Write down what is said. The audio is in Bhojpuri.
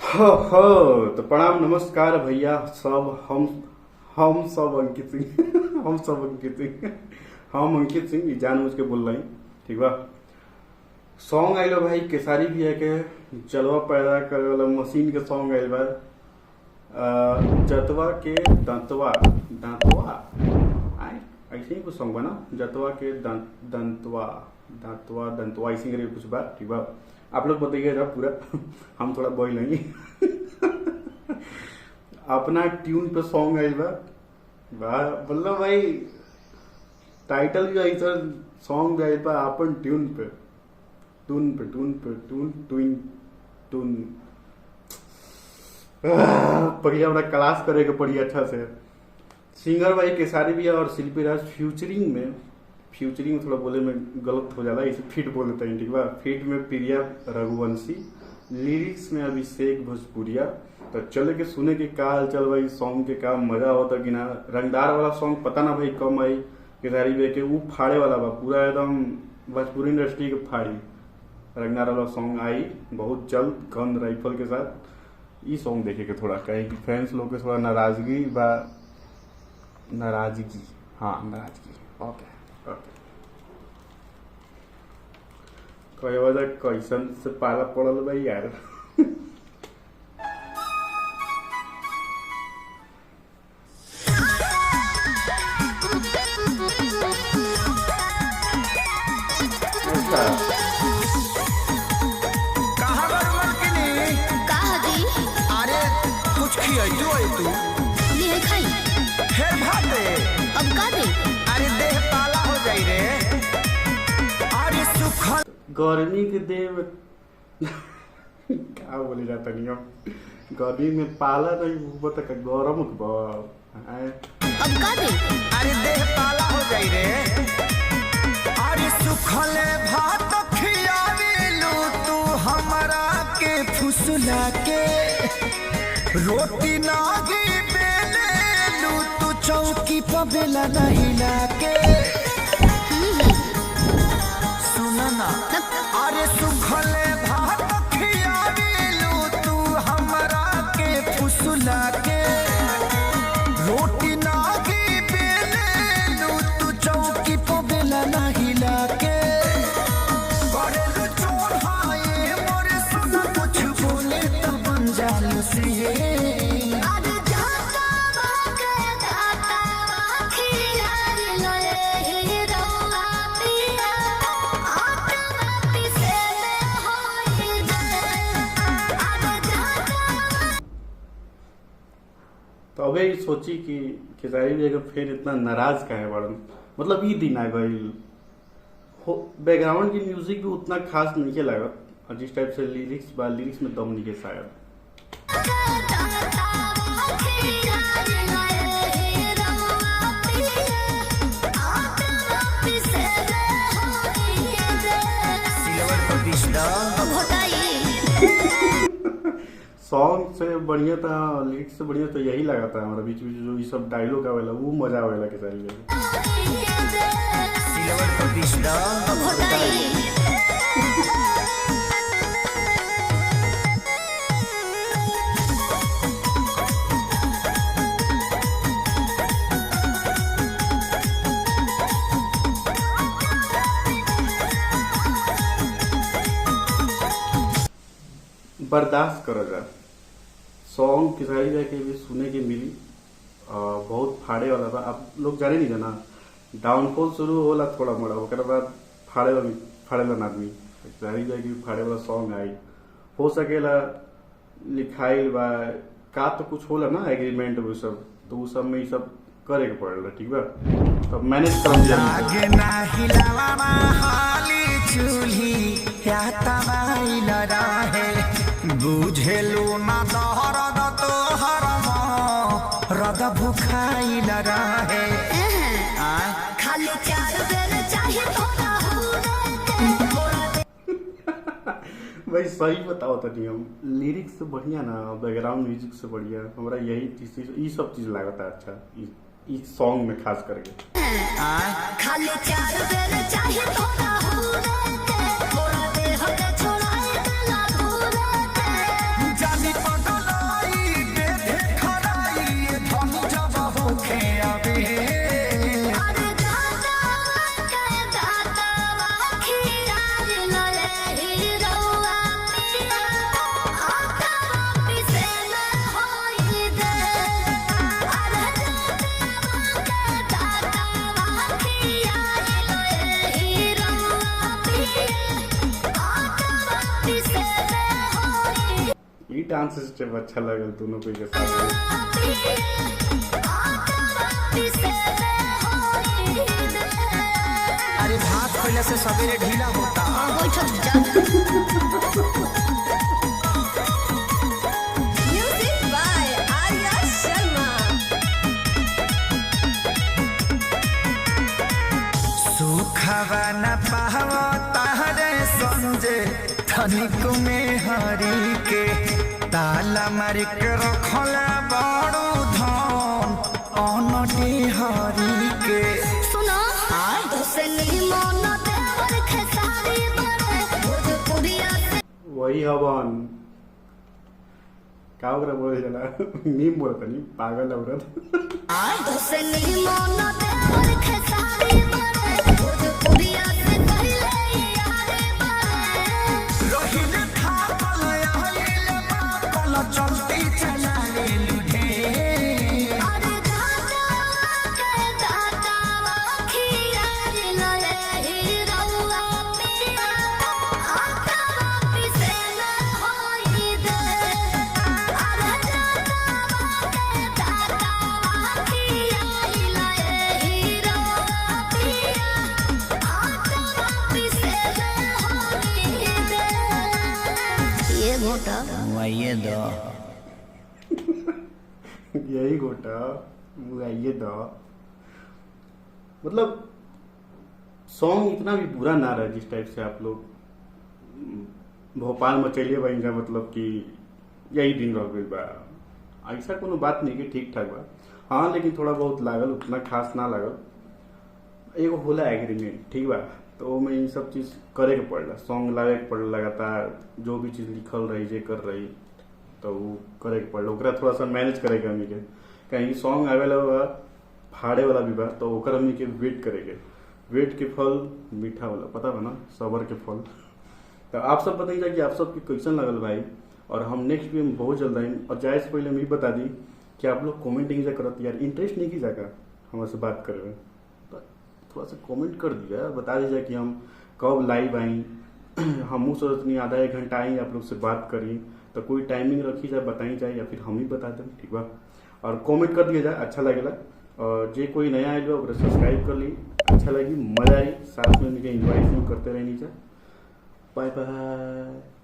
हो तो प्रणाम नमस्कार भैया सब हम सब अंकित सिंह हम सब अंकित सिंह हम अंकित सिंह जानबूझ के बोल रहे हैं। ठीक बा। सॉन्ग आइलो भाई केसारी भैया के जलवा पैदा करे वाला मशीन के सॉन्ग आइल बा। जतवा के दंतवा दांतवा आए ऐसे ही कुछ सॉन्ग बना। जतवा के दंतवा दांतवा दंतवा ऐसे करके कुछ बा। ठीक बा। आप लोग बताइएगा पूरा हम थोड़ा बोल लेंगे अपना ट्यून पे सॉन्ग आइल बा। मतलब भाई टाइटल भी ऐसा सॉन्ग भी आइल बा अपन ट्यून पे टून पे टून पे टून ट्यून टून। पहले हमरा क्लास करे के पड़ी अच्छा से। सिंगर भाई केसारी भैया और शिल्पी राज फ्यूचरिंग में थोड़ा बोले में गलत हो जाला, इसे फिट बोल देते हैं। ठीक बा। फिट में प्रिया रघुवंशी, लिरिक्स में अभिषेक भोजपुरिया। तो चले के सुने के का चल भाई सॉन्ग के का मजा होता कि ना। रंगदार वाला सॉन्ग पता ना भाई कम आई केसारी भैया के वो फाड़े वाला बा पूरा एकदम भोजपुरी इंडस्ट्री के फाड़ी। रंगदार वाला सॉन्ग आई बहुत जल्द गन राइफल के साथ। ये सॉन्ग देखे के थोड़ा कहे कि फैंस लोग के थोड़ा नाराजगी हाँ नाराजगी ओके कई वजह कैसन से पाला पड़ल भाई यार। अब का दे? अरे देह पाला हो जाई रे। अरे सुखल गर्मी के देव क्या बोले जाता नहीं हम गर्मी में पाला नहीं बता का गरम अब का दे? अरे देह पाला हो जाई रे। अरे सुखले भात खियावेलू तू हमरा के फुसला के रोटी नागी बेलेलू तू चौकी पर बेला नहीं लाके। सुना ना अरे सुखले भात खियावेलू तू हमरा के फुसला के रोटी नागी बेलेलू तू चौकी पर बेला नहीं लाके। बड़े चोर हाय मोरे सुना कुछ बोले तो बन जालू से। तो अबे सोची कि केसारी भैया का फिर इतना नाराज का है बड़न। मतलब ये दिन आ गई बैकग्राउंड की म्यूजिक भी उतना खास नहीं के लागत और जिस टाइप से लिरिक्स में दम नहीं के शायद। सॉन्ग से बढ़िया था लिरिक्स से बढ़िया तो यही लगा था हमारा बीच बीच जो ये सब डायलॉग आवेला वो मजा आवेला केसारी भैया। बर्दाश्त करो जा सॉन्ग केसारी भैया के भी सुने के मिली बहुत फाड़े वाला था। आप लोग जाने नहीं जाना डाउनफॉल शुरू होला थोड़ा मोड़ा ओकर बाद फाड़ेला आदमी केसारी भैया की फाड़े वाला सॉन्ग आई हो सकेला लिखाई बा का तो कुछ होला ना एग्रीमेंट वो सब तो वो सब में ये सब करे के पड़ेला। ठीक बा। तो मैनेज कर बुझेलू ना दहरद तोहर रद भुखाइल रहे। खाली चार बेर चाहे भाई सही बताओ तो नहीं हम लिरिक्स से बढ़िया ना बैकग्राउंड म्यूजिक से बढ़िया हमारा यही सब चीज लागता है अच्छा इस सॉन्ग में खास करके। खाली चार बेर चाहे जानी ये डांस स्टेप अच्छा लगल दोनों कोई के साथ। अरे भात पहले से सवेरे ढीला होता। Music by Arya Sharma. सुखवा न पावा तारे संजे धनिक में हरी के ताला मार के रखला बड़ू धन अनटी हरी के। सुनो दोसनी मन देवर खेसारी बड़े भोजपुरिया से वही हवन का ओकरा बोले जाला नीम बोलत नहीं पागल औरत। दोसनी मन देवर खेसारी बड़े भोजपुरिया से पहले यारे बड़े रोहिल थापल आइल बापल चलती चला रे लुढे। अरे दादा खिया लले हीरोआ पिया आका पिसे न होई दे। अरे दादा खिया लले हीरोआ पिया आका पिसे न होई दे। ये मोटा वही दो यही गोटा ये द मतलब सॉन्ग इतना भी बुरा ना रहा जिस टाइप से आप लोग भोपाल में चलिए बा इनका मतलब कि यही दिन रह गई बा। ऐसा कोनो बात नहीं कि ठीक ठाक बा। हाँ लेकिन थोड़ा बहुत लागल, उतना खास ना लागल। एगो होला एग्रीमेंट ठीक बा, तो ओमे इन सब चीज करे के पड़ला, सॉन्ग लागे के पड़ला, लगातार जो भी चीज लिखल रही जे कर रही तो वो करे के पड़ला। ओकरा थोड़ा सा मैनेज करे के हमनी के, कहीं सॉन्ग आवेला बा फाड़े वाला भी बा तो ओकर हमनी के वेट करेगे। वेट के फल मीठा होला, पता बा ना, सबर के फल। तो आप सब बताइए कि आप सब के कैसन लगल भाई, और हम नेक्स्ट वीडियो में बहुत जल्द आएंगे। और जाए से पहले हम ये बता दी कि आप लोग कमेंट नहीं करत यार, इंटरेस्ट नहीं की जाकर हमारे से बात करे, तो थोड़ा सा कमेंट कर दिया, बता दीजिए कि हम कब लाइव आई। हम सोचते नहीं आधा एक घंटा आई आप लोग से बात करी, तो कोई टाइमिंग रखी जाए बताई जाए या फिर हम ही बता दें, ठीक बा। और कमेंट कर दिया जाए, अच्छा लगेगा। और जे कोई नया आए ओकरा सब्सक्राइब कर ली, अच्छा लगी, मजा आई, साथ में इनके इन्वाइट करते रहनी चाहिए। Bye by.